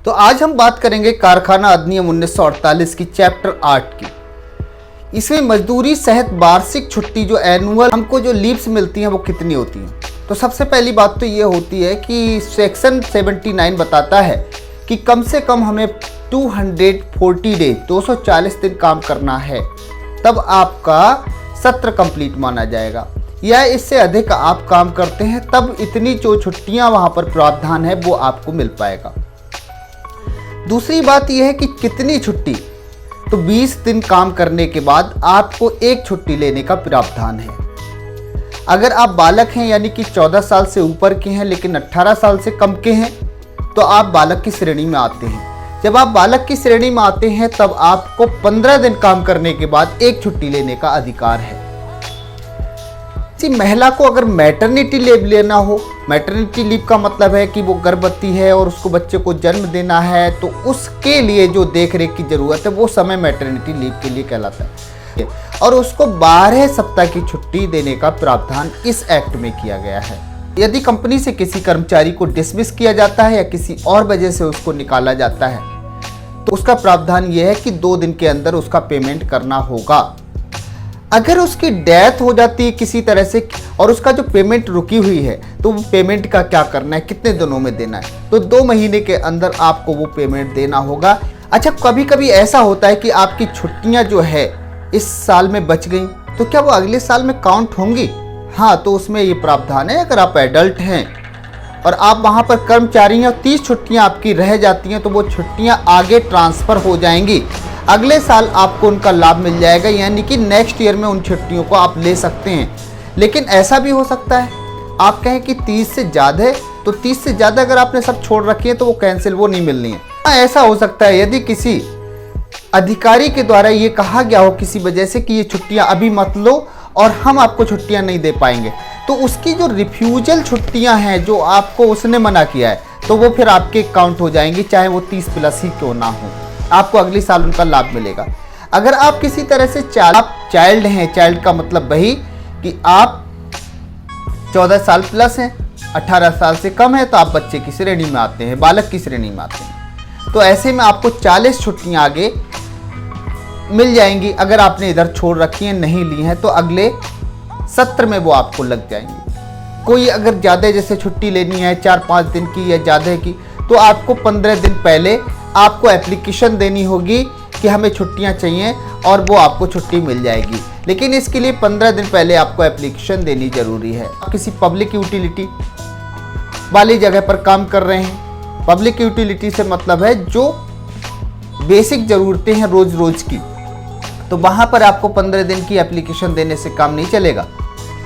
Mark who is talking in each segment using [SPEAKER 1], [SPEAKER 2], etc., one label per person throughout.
[SPEAKER 1] तो आज हम बात करेंगे कारखाना अधिनियम 1948 की चैप्टर 8 की। इसमें मजदूरी सहित वार्षिक छुट्टी जो एनुअल हमको जो लीव्स मिलती हैं वो कितनी होती हैं। तो सबसे पहली बात तो ये होती है कि सेक्शन 79 बताता है कि कम से कम हमें 240 डेज 240 दिन काम करना है, तब आपका सत्र कंप्लीट माना जाएगा। या इससे अधिक आप काम करते हैं तब इतनी जो छुट्टियां वहां पर प्रावधान है वो आपको मिल पाएगा। दूसरी बात यह है कि कितनी छुट्टी, तो 20 दिन काम करने के बाद आपको एक छुट्टी लेने का प्रावधान है। अगर आप बालक हैं यानी कि 14 साल से ऊपर के हैं लेकिन 18 साल से कम के हैं तो आप बालक की श्रेणी में आते हैं। जब आप बालक की श्रेणी में आते हैं तब आपको 15 दिन काम करने के बाद एक छुट्टी लेने का अधिकार है। जी, महिला को अगर मैटरनिटी लीव लेना हो, मैटरनिटी लीव का मतलब है कि वो गर्भवती है और उसको बच्चे को जन्म देना है, तो उसके लिए जो देखरेख की जरूरत है वो समय मैटरनिटी लीव के लिए कहलाता है और उसको 12 सप्ताह की छुट्टी देने का प्रावधान इस एक्ट में किया गया है। यदि कंपनी से किसी कर्मचारी को डिसमिस किया जाता है या किसी और वजह से उसको निकाला जाता है तो उसका प्रावधान यह है कि 2 दिन के अंदर उसका पेमेंट करना होगा। अगर उसकी डेथ हो जाती है किसी तरह से और उसका जो पेमेंट रुकी हुई है तो वो पेमेंट का क्या करना है, कितने दिनों में देना है, तो 2 महीने के अंदर आपको वो पेमेंट देना होगा। अच्छा, कभी कभी ऐसा होता है कि आपकी छुट्टियां जो है इस साल में बच गई तो क्या वो अगले साल में काउंट होंगी? हाँ, तो उसमें ये प्रावधान है, अगर आप एडल्ट हैं और आप वहाँ पर कर्मचारी हैं और 30 छुट्टियाँ आपकी रह जाती हैं तो वो छुट्टियाँ आगे ट्रांसफ़र हो जाएंगी, अगले साल आपको उनका लाभ मिल जाएगा, यानी कि नेक्स्ट ईयर में उन छुट्टियों को आप ले सकते हैं। लेकिन ऐसा भी हो सकता है आप कहें कि 30 से ज़्यादा है, तो 30 से ज़्यादा अगर आपने सब छोड़ रखी है तो वो कैंसिल, वो नहीं मिलनी है। हाँ, ऐसा हो सकता है यदि किसी अधिकारी के द्वारा ये कहा गया हो किसी वजह से कि ये छुट्टियाँ अभी मत लो और हम आपको छुट्टियाँ नहीं दे पाएंगे, तो उसकी जो रिफ्यूजल छुट्टियाँ हैं जो आपको उसने मना किया है तो वो फिर आपके काउंट हो जाएंगी, चाहे वो 30 प्लस ही क्यों ना हो, आपको अगले साल उनका लाभ मिलेगा। अगर आप किसी तरह से चाइल्ड हैं, चाइल्ड का मतलब वही कि आप 14 साल प्लस हैं, 18 साल से कम है तो आप बच्चे की श्रेणी में आते हैं, बालक की श्रेणी में आते हैं। तो ऐसे में आपको 40 छुट्टियां आगे मिल जाएंगी। अगर आपने इधर छोड़ रखी हैं, नहीं ली हैं, तो अगले सत्र में वो आपको लग जाएंगी। कोई अगर ज़्यादा जैसे छुट्टी लेनी है 4-5 दिन की या ज़्यादा की, तो आपको 15 दिन पहले आपको एप्लीकेशन देनी होगी कि हमें छुट्टियां चाहिए और वो आपको छुट्टी मिल जाएगी। लेकिन इसके लिए 15 दिन पहले आपको एप्लीकेशन देनी जरूरी है। आप किसी पब्लिक यूटिलिटी वाली जगह पर काम कर रहे हैं, पब्लिक यूटिलिटी से मतलब है जो बेसिक ज़रूरतें हैं रोज़ रोज़ की, तो वहाँ पर आपको 15 दिन की एप्लीकेशन देने से काम नहीं चलेगा।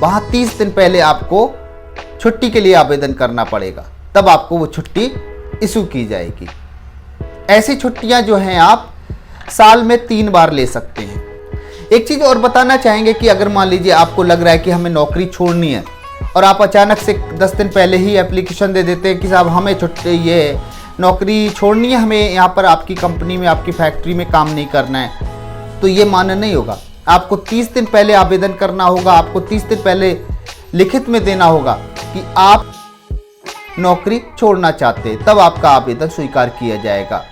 [SPEAKER 1] वहाँ 30 दिन पहले आपको छुट्टी के लिए आवेदन करना पड़ेगा, तब आपको वो छुट्टी इशू की जाएगी। ऐसी छुट्टियां जो हैं आप साल में 3 बार ले सकते हैं। एक चीज़ और बताना चाहेंगे कि अगर मान लीजिए आपको लग रहा है कि हमें नौकरी छोड़नी है और आप अचानक से 10 दिन पहले ही एप्लीकेशन दे देते हैं कि साहब हमें छुट्टी, ये नौकरी छोड़नी है, हमें यहाँ पर आपकी कंपनी में, आपकी फैक्ट्री में काम नहीं करना है, तो ये मान्य नहीं होगा। आपको 30 दिन पहले आवेदन करना होगा, आपको 30 दिन पहले लिखित में देना होगा कि आप नौकरी छोड़ना चाहते हैं, तब आपका आवेदन स्वीकार किया जाएगा।